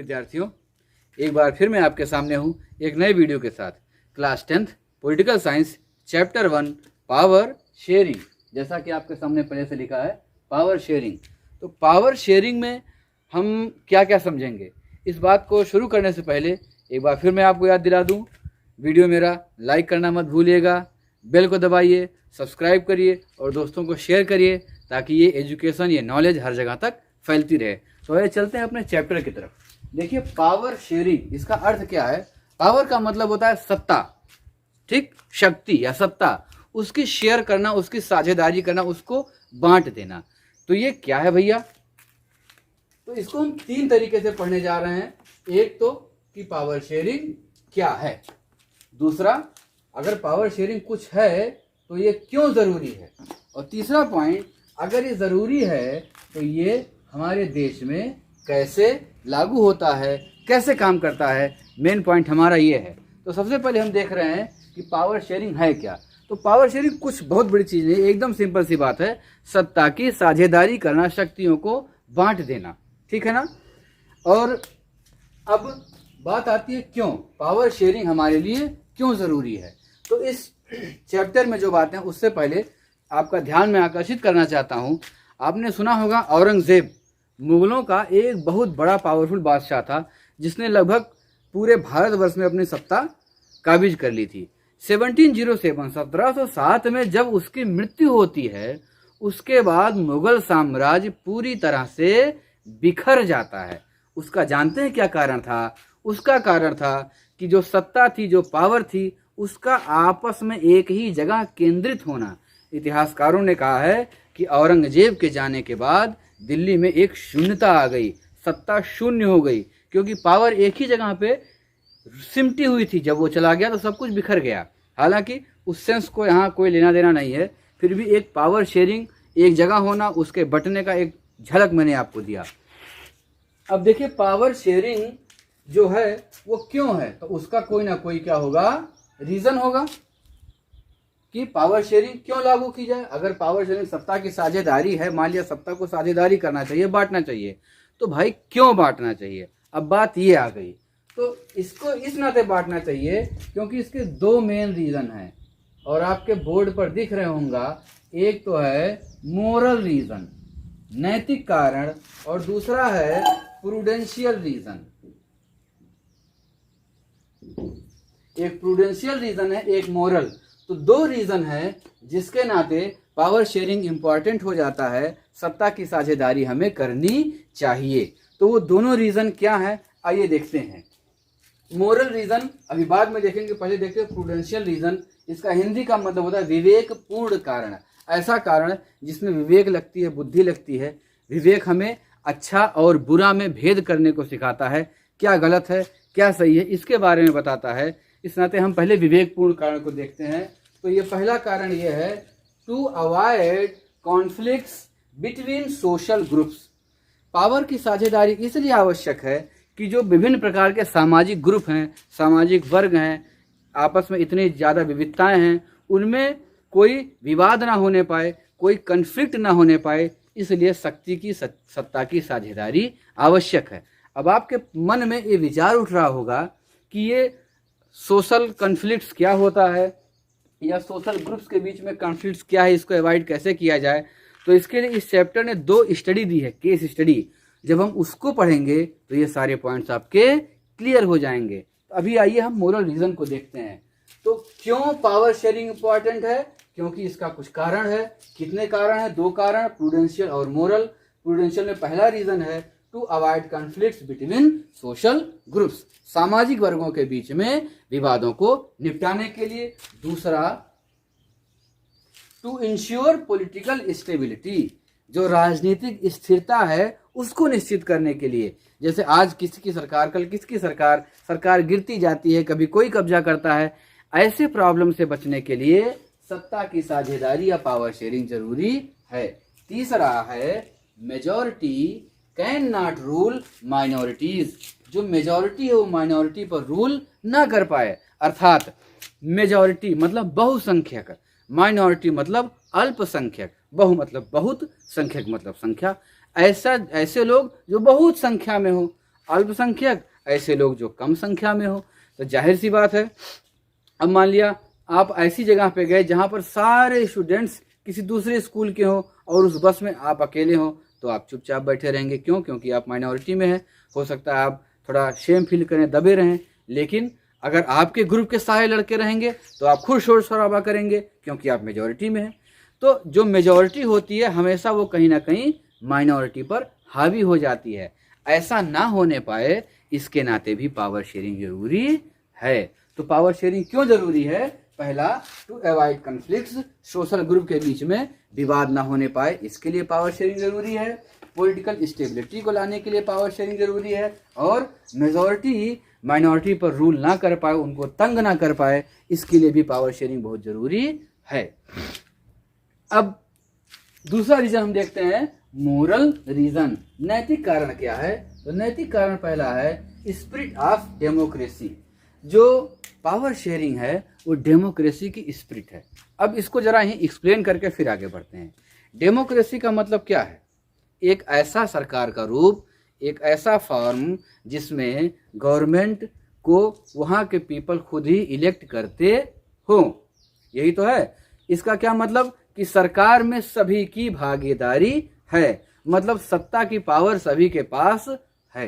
विद्यार्थियों, एक बार फिर मैं आपके सामने हूँ एक नए वीडियो के साथ। Class 10th political science chapter 1 power sharing. जैसा कि आपके सामने पहले से लिखा है पावर शेयरिंग। तो पावर शेयरिंग में हम क्या क्या समझेंगे, इस बात को शुरू करने से पहले एक बार फिर मैं आपको याद दिला दूँ, वीडियो मेरा लाइक करना मत भूलिएगा, बेल को दबाइए, सब्सक्राइब करिए और दोस्तों को शेयर करिए ताकि ये एजुकेशन, ये नॉलेज हर जगह तक फैलती रहे। तो ये चलते हैं अपने चैप्टर की तरफ। देखिए, पावर शेयरिंग, इसका अर्थ क्या है? पावर का मतलब होता है सत्ता, ठीक, शक्ति या सत्ता, उसकी शेयर करना, उसकी साझेदारी करना, उसको बांट देना। तो ये क्या है भैया? तो इसको हम 3 तरीके से पढ़ने जा रहे हैं। एक तो कि पावर शेयरिंग क्या है, दूसरा अगर पावर शेयरिंग कुछ है तो ये क्यों जरूरी है, और तीसरा पॉइंट, अगर ये जरूरी है तो ये हमारे देश में कैसे लागू होता है, कैसे काम करता है। मेन पॉइंट हमारा ये है। तो सबसे पहले हम देख रहे हैं कि पावर शेयरिंग है क्या। तो पावर शेयरिंग कुछ बहुत बड़ी चीज़ नहीं, एकदम सिंपल सी बात है, सत्ता की साझेदारी करना, शक्तियों को बांट देना, ठीक है ना। और अब बात आती है क्यों पावर शेयरिंग हमारे लिए क्यों ज़रूरी है। तो इस चैप्टर में जो बातें, उससे पहले आपका ध्यान में आकर्षित करना चाहता हूँ। आपने सुना होगा औरंगजेब मुगलों का एक बहुत बड़ा पावरफुल बादशाह था, जिसने लगभग पूरे भारतवर्ष में अपनी सत्ता काबिज कर ली थी। 1707 में जब उसकी मृत्यु होती है, उसके बाद मुगल साम्राज्य पूरी तरह से बिखर जाता है। उसका जानते हैं क्या कारण था? उसका कारण था कि जो सत्ता थी, जो पावर थी, उसका आपस में एक ही जगह केंद्रित होना। इतिहासकारों ने कहा है कि औरंगजेब के जाने के बाद दिल्ली में एक शून्यता आ गई, सत्ता शून्य हो गई, क्योंकि पावर एक ही जगह पे सिमटी हुई थी। जब वो चला गया तो सब कुछ बिखर गया। हालांकि उस सेंस को यहाँ कोई लेना देना नहीं है, फिर भी एक पावर शेयरिंग, एक जगह होना, उसके बंटने का एक झलक मैंने आपको दिया। अब देखिए, पावर शेयरिंग जो है वो क्यों है, तो उसका कोई ना कोई क्या होगा, रीजन होगा कि पावर शेयरिंग क्यों लागू की जाए। अगर पावर शेयरिंग सत्ता की साझेदारी है, मान लिया सत्ता को साझेदारी करना चाहिए, बांटना चाहिए, तो भाई क्यों बांटना चाहिए? अब बात ये आ गई। तो इसको इस नाते बांटना चाहिए क्योंकि इसके 2 मेन रीजन हैं, और आपके बोर्ड पर दिख रहे होंगे। एक तो है मोरल रीजन, नैतिक कारण, और दूसरा है प्रूडेंशियल रीजन। एक प्रूडेंशियल रीजन है, एक मोरल। तो 2 रीजन है जिसके नाते पावर शेयरिंग इंपॉर्टेंट हो जाता है, सत्ता की साझेदारी हमें करनी चाहिए। तो वो दोनों रीजन क्या है, आइए देखते हैं। मोरल रीजन अभी बाद में देखेंगे, पहले देखते हैं प्रूडेंशियल रीजन। इसका हिंदी का मतलब होता है विवेकपूर्ण कारण, ऐसा कारण जिसमें विवेक लगती है, बुद्धि लगती है। विवेक हमें अच्छा और बुरा में भेद करने को सिखाता है, क्या गलत है क्या सही है, इसके बारे में बताता है। इस नाते हम पहले विवेकपूर्ण कारण को देखते हैं। तो ये पहला कारण ये है, to avoid conflicts between social groups. Power की साझेदारी इसलिए आवश्यक है कि जो विभिन्न प्रकार के सामाजिक ग्रुप हैं, सामाजिक वर्ग हैं, आपस में इतनी ज़्यादा विविधताएं हैं, उनमें कोई विवाद ना होने पाए, कोई कन्फ्लिक्ट ना होने पाए, इसलिए शक्ति की, सत्ता की साझेदारी आवश्यक है। अब आपके मन में ये विचार उठ रहा होगा कि ये सोशल कन्फ्लिक्ट्स क्या होता है, या सोशल ग्रुप्स के बीच में कॉन्फ्लिक्ट्स क्या है, इसको अवॉइड कैसे किया जाए। तो इसके लिए इस चैप्टर ने 2 स्टडी दी है, केस स्टडी। जब हम उसको पढ़ेंगे तो ये सारे पॉइंट्स आपके क्लियर हो जाएंगे। तो अभी आइए हम मोरल रीजन को देखते हैं। तो क्यों पावर शेयरिंग इंपॉर्टेंट है? क्योंकि इसका कुछ कारण है। कितने कारण है? 2 कारण, प्रूडेंशियल और मोरल। प्रूडेंशियल में पहला रीजन है to avoid conflicts between social groups, सामाजिक वर्गों के बीच में विवादों को निपटाने के लिए। दूसरा, टू इंश्योर पॉलिटिकल स्टेबिलिटी, जो राजनीतिक स्थिरता है उसको निश्चित करने के लिए। जैसे आज किसी की सरकार, कल किसकी सरकार, सरकार गिरती जाती है, कभी कोई कब्जा करता है। ऐसे प्रॉब्लम से बचने के लिए सत्ता की साझेदारी या पावर शेयरिंग जरूरी है। तीसरा है, majority can not rule minorities, जो मेजॉरिटी है वो माइनॉरिटी पर रूल ना कर पाए। अर्थात मेजॉरिटी मतलब बहुसंख्यक, माइनॉरिटी मतलब अल्पसंख्यक, बहु मतलब बहुत, संख्यक मतलब संख्या। ऐसे लोग जो बहुत संख्या में हो, अल्पसंख्यक ऐसे लोग जो कम संख्या में हो। तो जाहिर सी बात है, अब मान लिया आप ऐसी जगह पे गए जहाँ पर सारे स्टूडेंट्स किसी दूसरे स्कूल के हों और उस बस में आप अकेले हों, तो आप चुपचाप बैठे रहेंगे। क्यों? क्योंकि आप माइनॉरिटी में हैं। हो सकता है आप थोड़ा शेम फील करें, दबे रहें, लेकिन अगर आपके ग्रुप के सारे लड़के रहेंगे तो आप खुद शोर शराबा करेंगे क्योंकि आप मेजॉरिटी में हैं। तो जो मेजॉरिटी होती है हमेशा वो कहीं ना कहीं माइनॉरिटी पर हावी हो जाती है। ऐसा ना होने पाए, इसके नाते भी पावर शेयरिंग जरूरी है। तो पावर शेयरिंग क्यों जरूरी है? पहला, to avoid conflicts, social group के बीच में विवाद ना होने पाए, इसके लिए पावर शेयरिंग जरूरी है। पॉलिटिकल स्टेबिलिटी को लाने के लिए पावर शेयरिंग जरूरी है। और मेजॉरिटी माइनॉरिटी पर रूल ना कर पाए, उनको तंग ना कर पाए, इसके लिए भी पावर शेयरिंग बहुत जरूरी है। अब दूसरा रीजन हम देखते हैं, मोरल रीजन। नैतिक कारण क्या है? तो नैतिक कारण पहला है स्पिरिट ऑफ डेमोक्रेसी। जो पावर शेयरिंग है वो डेमोक्रेसी की स्पिरिट है। अब इसको जरा ही एक्सप्लेन करके फिर आगे बढ़ते हैं। डेमोक्रेसी का मतलब क्या है? एक ऐसा सरकार का रूप, एक ऐसा फॉर्म जिसमें गवर्नमेंट को वहाँ के पीपल खुद ही इलेक्ट करते हो, यही तो है। इसका क्या मतलब? कि सरकार में सभी की भागीदारी है, मतलब सत्ता की पावर सभी के पास है,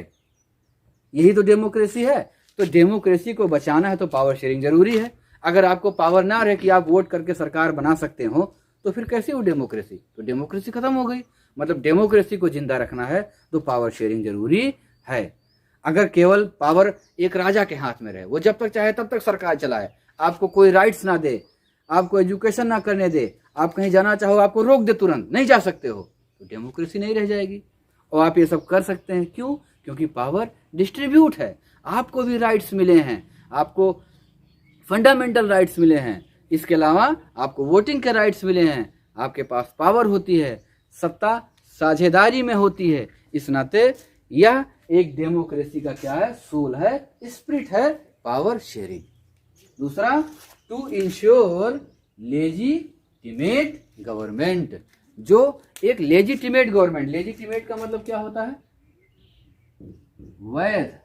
यही तो डेमोक्रेसी है। तो डेमोक्रेसी को बचाना है तो पावर शेयरिंग जरूरी है। अगर आपको पावर ना रहे कि आप वोट करके सरकार बना सकते हो, तो फिर कैसे हो डेमोक्रेसी? तो डेमोक्रेसी खत्म हो गई। मतलब डेमोक्रेसी को जिंदा रखना है तो पावर शेयरिंग जरूरी है। अगर केवल पावर एक राजा के हाथ में रहे, वो जब तक चाहे तब तक सरकार चलाए, आपको कोई राइट्स ना दे, आपको एजुकेशन ना करने दे, आप कहीं जाना चाहो आपको रोक दे, तुरंत नहीं जा सकते हो, तो डेमोक्रेसी नहीं रह जाएगी। और आप ये सब कर सकते हैं, क्यों? क्योंकि पावर डिस्ट्रीब्यूट है, आपको भी राइट्स मिले हैं, आपको फंडामेंटल राइट्स मिले हैं, इसके अलावा आपको वोटिंग के राइट्स मिले हैं, आपके पास पावर होती है, सत्ता साझेदारी में होती है। इस नाते यह एक डेमोक्रेसी का क्या है? सोल है, स्पिरिट है, पावर शेयरिंग। दूसरा, टू इंश्योर लेजिटिमेट गवर्नमेंट। जो एक लेजिटिमेट गवर्नमेंट, लेजिटिमेट का मतलब क्या होता है? वैध।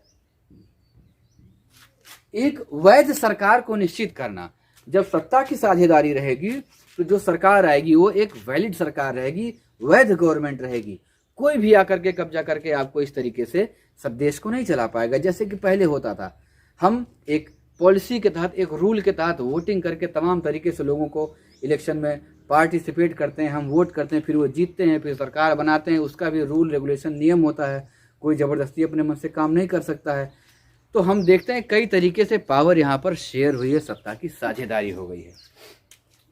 एक वैध सरकार को निश्चित करना। जब सत्ता की साझेदारी रहेगी तो जो सरकार आएगी वो एक वैलिड सरकार रहेगी, वैध गवर्नमेंट रहेगी। कोई भी आकर के कब्जा करके आपको इस तरीके से सब देश को नहीं चला पाएगा जैसे कि पहले होता था। हम एक पॉलिसी के तहत, एक रूल के तहत वोटिंग करके तमाम तरीके से लोगों को इलेक्शन में पार्टिसिपेट करते हैं, हम वोट करते हैं, फिर वो जीतते हैं, फिर सरकार बनाते हैं, उसका भी रूल रेगुलेशन नियम होता है, कोई ज़बरदस्ती अपने मन से काम नहीं कर सकता है। तो हम देखते हैं कई तरीके से पावर यहाँ पर शेयर हुई है, सत्ता की साझेदारी हो गई है।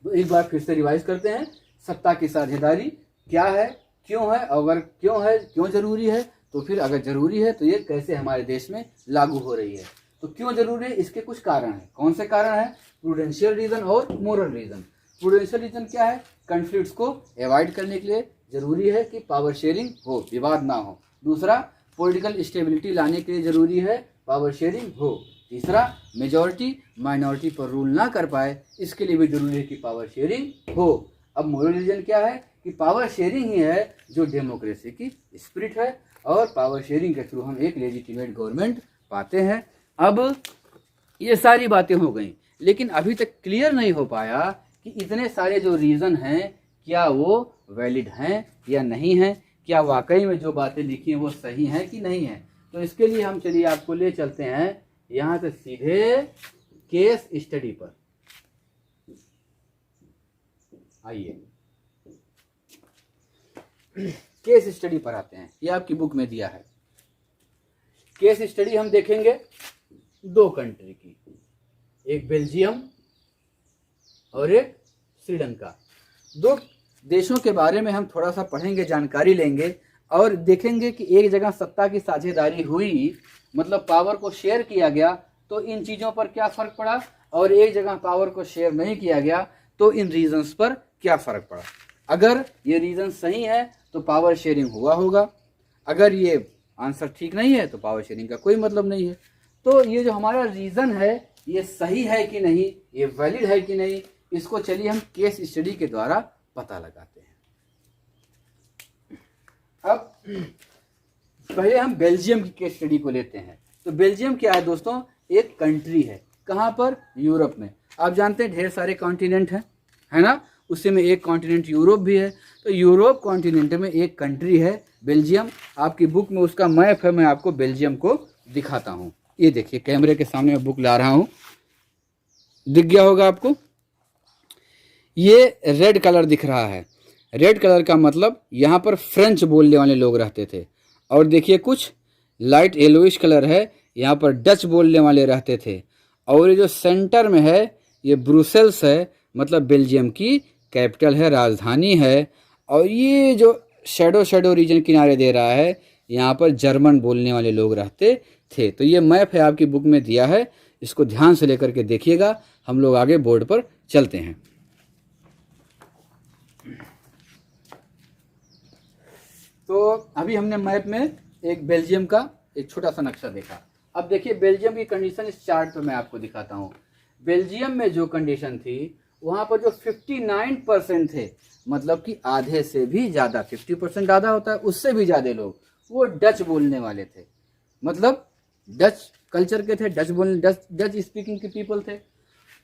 तो एक बार फिर से रिवाइज करते हैं, सत्ता की साझेदारी क्या है, क्यों है, अगर क्यों है, क्यों जरूरी है, तो फिर अगर जरूरी है तो ये कैसे हमारे देश में लागू हो रही है। तो क्यों जरूरी है, इसके कुछ कारण हैं। कौन से कारण हैं? प्रूडेंशियल रीजन और मोरल रीजन। प्रूडेंशियल रीजन क्या है? कॉन्फ्लिक्ट्स को अवॉइड करने के लिए जरूरी है कि पावर शेयरिंग हो, विवाद ना हो। दूसरा, पॉलिटिकल स्टेबिलिटी लाने के लिए जरूरी है पावर शेयरिंग हो। तीसरा, मेजॉरिटी माइनॉरिटी पर रूल ना कर पाए, इसके लिए भी जरूरी है कि पावर शेयरिंग हो। अब मोरल रीजन क्या है? कि पावर शेयरिंग ही है जो डेमोक्रेसी की स्पिरिट है, और पावर शेयरिंग के थ्रू हम एक लेजिटिमेट गवर्नमेंट पाते हैं। अब ये सारी बातें हो गई, लेकिन अभी तक क्लियर नहीं हो पाया कि इतने सारे जो रीज़न हैं क्या वो वैलिड हैं या नहीं हैं, क्या वाकई में जो बातें लिखी हैं वो सही हैं कि नहीं है। तो इसके लिए हम चलिए आपको ले चलते हैं यहाँ से सीधे केस स्टडी पर। आइए केस स्टडी पर आते हैं, ये आपकी बुक में दिया है। केस स्टडी हम देखेंगे दो कंट्री की, एक बेल्जियम और एक श्रीलंका। दो देशों के बारे में हम थोड़ा सा पढ़ेंगे, जानकारी लेंगे और देखेंगे कि एक जगह सत्ता की साझेदारी हुई, मतलब पावर को शेयर किया गया, तो इन चीज़ों पर क्या फ़र्क पड़ा, और एक जगह पावर को शेयर नहीं किया गया तो इन रीजंस पर क्या फ़र्क पड़ा। अगर ये रीज़न सही है तो पावर शेयरिंग हुआ होगा, अगर ये आंसर ठीक नहीं है तो पावर शेयरिंग का कोई मतलब नहीं है। तो ये जो हमारा रीज़न है ये सही है कि नहीं, ये वैलिड है कि नहीं, इसको चलिए हम केस स्टडी के द्वारा पता लगाते हैं। अब पहले हम बेल्जियम की केस स्टडी को लेते हैं। तो बेल्जियम क्या है दोस्तों, एक कंट्री है। कहाँ पर? यूरोप में। आप जानते हैं ढेर सारे कॉन्टिनेंट हैं, है ना, उसी में एक कॉन्टिनेंट यूरोप भी है। तो यूरोप कॉन्टिनेंट में एक कंट्री है बेल्जियम। आपकी बुक में उसका मैप है, मैं आपको बेल्जियम को दिखाता हूँ। ये देखिए, कैमरे के सामने मैं बुक ला रहा हूँ, दिख गया होगा आपको। ये रेड कलर दिख रहा है। रेड कलर का मतलब यहाँ पर फ्रेंच बोलने वाले लोग रहते थे। और देखिए कुछ लाइट येलोइश कलर है, यहाँ पर डच बोलने वाले रहते थे। और ये जो सेंटर में है ये ब्रुसेल्स है, मतलब बेल्जियम की कैपिटल है, राजधानी है। और ये जो शेडो रीजन किनारे दे रहा है, यहाँ पर जर्मन बोलने वाले लोग रहते थे। तो ये मैप है, आपकी बुक में दिया है, इसको ध्यान से लेकर के देखिएगा। हम लोग आगे बोर्ड पर चलते हैं। तो अभी हमने मैप में एक बेल्जियम का एक छोटा सा नक्शा देखा। अब देखिए बेल्जियम की कंडीशन इस चार्ट पे मैं आपको दिखाता हूँ। बेल्जियम में जो कंडीशन थी, वहाँ पर जो 59% थे, मतलब कि आधे से भी ज़्यादा, 50% आधा होता है, उससे भी ज़्यादा लोग वो डच बोलने वाले थे, मतलब डच कल्चर के थे, डच स्पीकिंग के पीपल थे।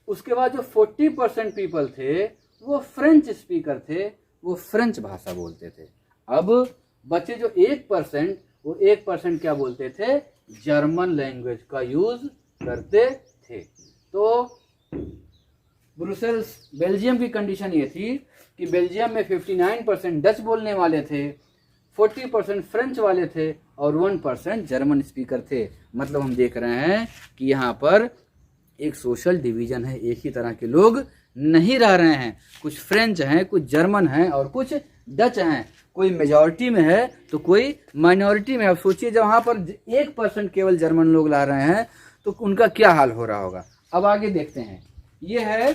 उसके बाद जो 40% पीपल थे वो फ्रेंच स्पीकर थे, वो फ्रेंच भाषा बोलते थे। अब बचे जो 1%, वो 1% क्या बोलते थे? जर्मन लैंग्वेज का यूज करते थे। तो ब्रुसेल्स बेल्जियम की कंडीशन ये थी कि बेल्जियम में 59% डच बोलने वाले थे, 40% फ्रेंच वाले थे और 1% जर्मन स्पीकर थे। मतलब हम देख रहे हैं कि यहाँ पर एक सोशल डिवीजन है, एक ही तरह के लोग नहीं रह रहे हैं। कुछ फ्रेंच हैं, कुछ जर्मन हैं और कुछ डच हैं। कोई मेजॉरिटी में है तो कोई माइनॉरिटी में। अब सोचिए जब वहाँ पर 1% केवल जर्मन लोग ला रहे हैं तो उनका क्या हाल हो रहा होगा। अब आगे देखते हैं। ये है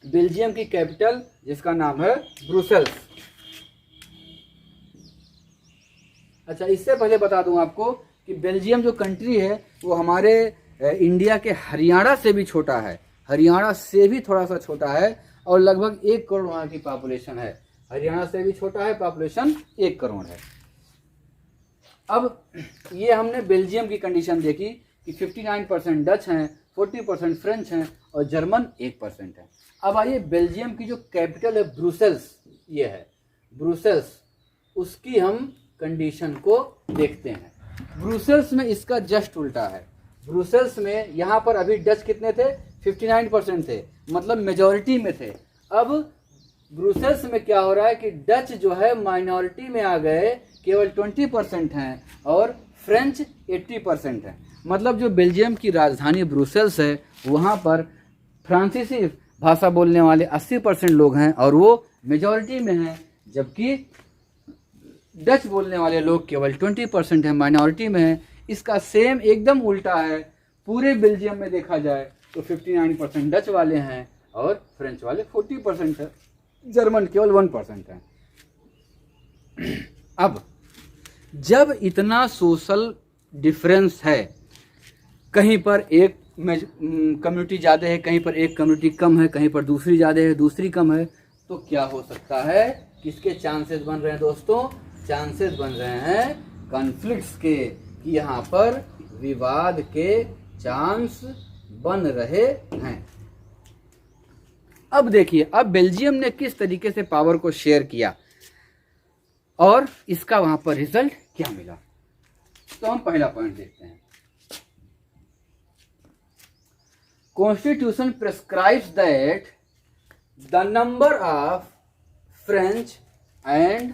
बेल्जियम की कैपिटल, जिसका नाम है ब्रुसेल्स। अच्छा, इससे पहले बता दूं आपको कि बेल्जियम जो कंट्री है वो हमारे इंडिया के हरियाणा से भी छोटा है, हरियाणा से भी थोड़ा सा छोटा है और लगभग 1 करोड़ वहाँ की पॉपुलेशन है। हरियाणा से भी छोटा है, पॉपुलेशन 1 करोड़ है। अब ये हमने बेल्जियम की कंडीशन देखी कि 59% डच हैं, 40% फ्रेंच हैं और जर्मन 1% है। अब आइए बेल्जियम की जो कैपिटल है ब्रुसेल्स, ये है ब्रुसेल्स, उसकी हम कंडीशन को देखते हैं। ब्रुसेल्स में इसका जस्ट उल्टा है। ब्रुसेल्स में यहाँ पर अभी डच कितने थे? 59% थे, मतलब मेजॉरिटी में थे। अब ब्रुसेल्स में क्या हो रहा है कि डच जो है माइनॉरिटी में आ गए, केवल 20% हैं और फ्रेंच 80% है। मतलब जो बेल्जियम की राजधानी ब्रुसेल्स है, वहाँ पर फ्रांसीसी भाषा बोलने वाले 80% लोग हैं और वो मेजॉरिटी में हैं, जबकि डच बोलने वाले लोग केवल 20% हैं, माइनॉरिटी में हैं। इसका सेम एकदम उल्टा है। पूरे बेल्जियम में देखा जाए तो 59% डच वाले हैं और फ्रेंच वाले 40% है, जर्मन केवल 1% है। अब जब इतना सोशल डिफरेंस है, कहीं पर एक कम्युनिटी ज़्यादा है, कहीं पर एक कम्युनिटी कम है, कहीं पर दूसरी ज़्यादा है, दूसरी कम है, तो क्या हो सकता है? किसके चांसेस बन रहे हैं दोस्तों? चांसेस बन रहे हैं कॉन्फ्लिक्ट्स के, कि यहाँ पर विवाद के चांस बन रहे हैं। अब देखिए, अब बेल्जियम ने किस तरीके से पावर को शेयर किया और इसका वहां पर रिजल्ट क्या मिला। तो हम पहला पॉइंट देखते हैं। Constitution prescribes that the number of French and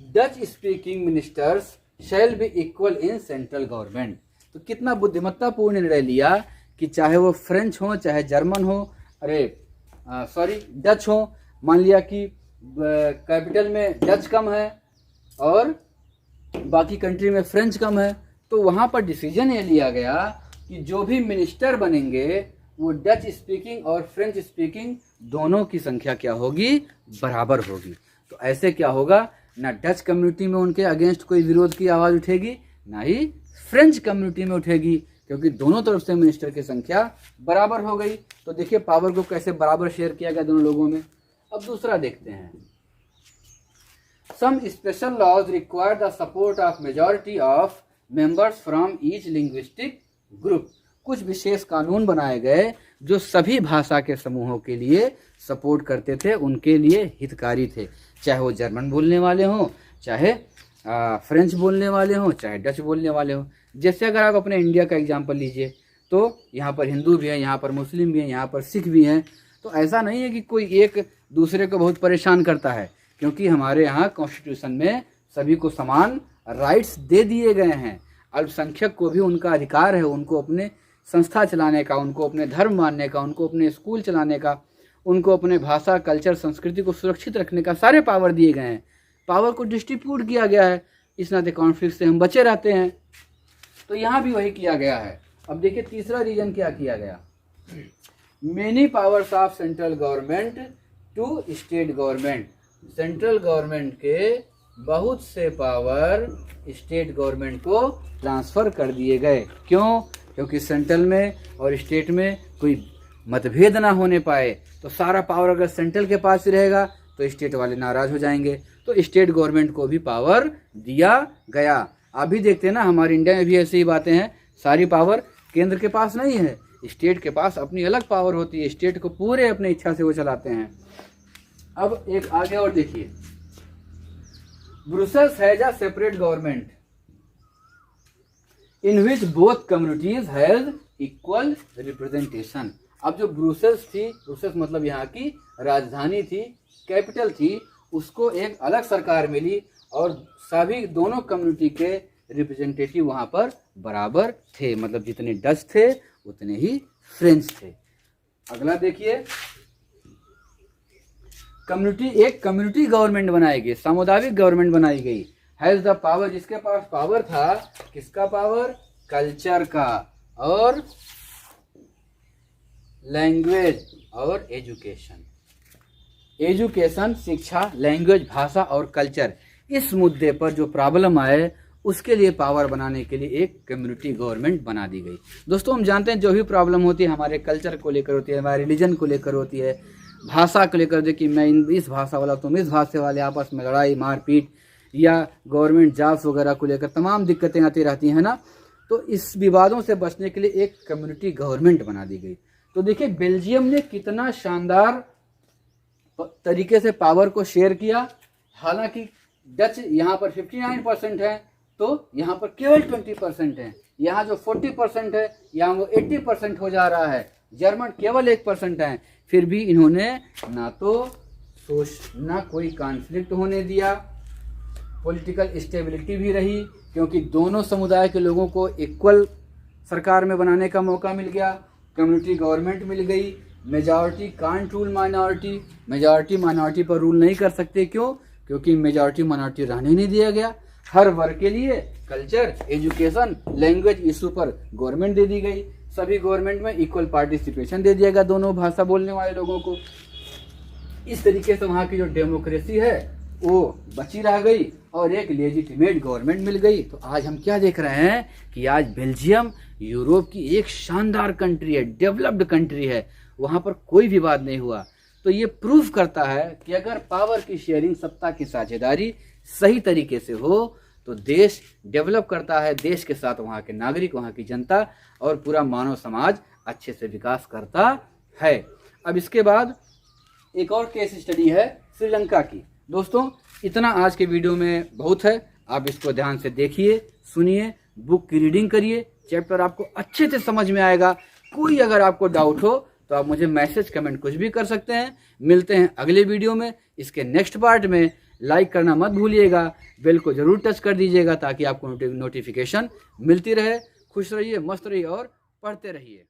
Dutch speaking ministers shall be equal in central government. तो कितना बुद्धिमत्तापूर्ण निर्णय लिया कि चाहे वो फ्रेंच हो, चाहे जर्मन हो, डच हो। मान लिया कि कैपिटल में डच कम है और बाकी कंट्री में फ्रेंच कम है, तो वहाँ पर डिसीजन ये लिया गया कि जो भी मिनिस्टर बनेंगे वो डच स्पीकिंग और फ्रेंच स्पीकिंग दोनों की संख्या क्या होगी? बराबर होगी। तो ऐसे क्या होगा, ना डच कम्युनिटी में उनके अगेंस्ट कोई विरोध की आवाज़ उठेगी, ना ही फ्रेंच कम्युनिटी में उठेगी, क्योंकि दोनों तरफ से मिनिस्टर की संख्या बराबर हो गई। तो देखिए पावर को कैसे बराबर शेयर किया गया दोनों लोगों में। अब दूसरा देखते हैं। some special laws require the support of majority of members from each linguistic group. कुछ विशेष कानून बनाए गए जो सभी भाषा के समूहों के लिए सपोर्ट करते थे, उनके लिए हितकारी थे, चाहे वो जर्मन बोलने वाले हों, चाहे फ्रेंच बोलने वाले हों, चाहे डच बोलने वाले हों। जैसे अगर आप अपने इंडिया का एग्जांपल लीजिए तो यहाँ पर हिंदू भी हैं, यहाँ पर मुस्लिम भी हैं, यहाँ पर सिख भी हैं। तो ऐसा नहीं है कि कोई एक दूसरे को बहुत परेशान करता है, क्योंकि हमारे यहाँ कॉन्स्टिट्यूशन में सभी को समान राइट्स दे दिए गए हैं। अल्पसंख्यक को भी उनका अधिकार है, उनको अपने संस्था चलाने का, उनको अपने धर्म मानने का, उनको अपने स्कूल चलाने का, उनको अपने भाषा, कल्चर, संस्कृति को सुरक्षित रखने का सारे पावर दिए गए हैं। पावर को डिस्ट्रीब्यूट किया गया है, इस नाते कॉन्फ्लिक्ट से हम बचे रहते हैं। तो यहाँ भी वही किया गया है। अब देखिए तीसरा रीजन क्या किया गया, many powers of central government to state government. Central government के बहुत से पावर स्टेट गवर्नमेंट को ट्रांसफ़र कर दिए गए। क्यों? क्योंकि सेंट्रल में और स्टेट में कोई मतभेद ना होने पाए। तो सारा पावर अगर सेंट्रल के पास ही रहेगा तो स्टेट वाले नाराज़ हो जाएंगे, तो स्टेट गवर्नमेंट को भी पावर दिया गया। आप भी देखते हैं ना, हमारे इंडिया में भी ऐसी ही बातें हैं, सारी पावर केंद्र के पास नहीं है, स्टेट के पास अपनी अलग पावर होती है, स्टेट को पूरे अपनी इच्छा से वो चलाते हैं। अब एक आगे और देखिए, Brussels has a separate government in which both communities has equal representation. अब जो ब्रुसेल्स थी, ब्रुसेल्स मतलब यहाँ की राजधानी थी, कैपिटल थी, उसको एक अलग सरकार मिली और सभी दोनों कम्युनिटी के रिप्रेजेंटेटिव वहाँ पर बराबर थे, मतलब जितने डच थे उतने ही फ्रेंच थे। अगला देखिए, एक कम्युनिटी गवर्नमेंट बनाई गई, सामुदायिक गवर्नमेंट बनाई गई। हैज द पावर, जिसके पास पावर था, किसका पावर? कल्चर का और लैंग्वेज और एजुकेशन। एजुकेशन, शिक्षा, लैंग्वेज, भाषा और कल्चर, इस मुद्दे पर जो प्रॉब्लम आए उसके लिए पावर बनाने के लिए एक कम्युनिटी गवर्नमेंट बना दी गई। दोस्तों हम जानते हैं जो भी प्रॉब्लम होती है हमारे कल्चर को लेकर होती है, हमारे रिलीजन को लेकर होती है, भाषा को लेकर होती है कि मैं इस भाषा वाला, तुम इस भाषा वाले, आपस में लड़ाई मारपीट, या गवर्नमेंट जॉब्स वगैरह को लेकर तमाम दिक्कतें आती रहती हैं ना। तो इस विवादों से बचने के लिए एक कम्युनिटी गवर्नमेंट बना दी गई। तो देखिए बेल्जियम ने कितना शानदार तरीके से पावर को शेयर किया। हालांकि डच यहाँ पर 59% है तो यहाँ पर केवल 20% है। यहाँ जो 40% है यहाँ वो 80% हो जा रहा है। जर्मन केवल 1% है। फिर भी इन्होंने ना कोई कॉन्फ्लिक्ट होने दिया, पॉलिटिकल स्टेबिलिटी भी रही, क्योंकि दोनों समुदाय के लोगों को इक्वल सरकार में बनाने का मौका मिल गया, कम्युनिटी गवर्नमेंट मिल गई। Majority can't rule minority, majority minority पर रूल नहीं कर सकते। क्यों? क्योंकि मेजॉरिटी माइनॉरिटी रहने नहीं दिया गया। हर वर्ग के लिए कल्चर, एजुकेशन, लैंग्वेज इशू पर गवर्नमेंट दे दी गई। सभी गवर्नमेंट में इक्वल पार्टिसिपेशन दे दिया गया दोनों भाषा बोलने वाले लोगों को। इस तरीके से वहाँ की जो डेमोक्रेसी है वो बची रह गई और एक लेजिटिमेट गवर्नमेंट मिल गई। तो आज हम क्या देख रहे हैं कि आज बेल्जियम यूरोप की एक शानदार कंट्री है, डेवलप्ड कंट्री है, वहाँ पर कोई विवाद नहीं हुआ। तो ये प्रूफ करता है कि अगर पावर की शेयरिंग, सत्ता की साझेदारी सही तरीके से हो तो देश डेवलप करता है, देश के साथ वहाँ के नागरिक, वहाँ की जनता और पूरा मानव समाज अच्छे से विकास करता है। अब इसके बाद एक और केस स्टडी है श्रीलंका की। दोस्तों इतना आज के वीडियो में बहुत है, आप इसको ध्यान से देखिए, सुनिए, बुक की रीडिंग करिए, चैप्टर आपको अच्छे से समझ में आएगा। कोई अगर आपको डाउट हो तो आप मुझे मैसेज, कमेंट कुछ भी कर सकते हैं। मिलते हैं अगले वीडियो में। इसके नेक्स्ट पार्ट में लाइक करना मत भूलिएगा, बेल को जरूर टच कर दीजिएगा ताकि आपको नोटिफिकेशन मिलती रहे। खुश रहिए, मस्त रहिए और पढ़ते रहिए।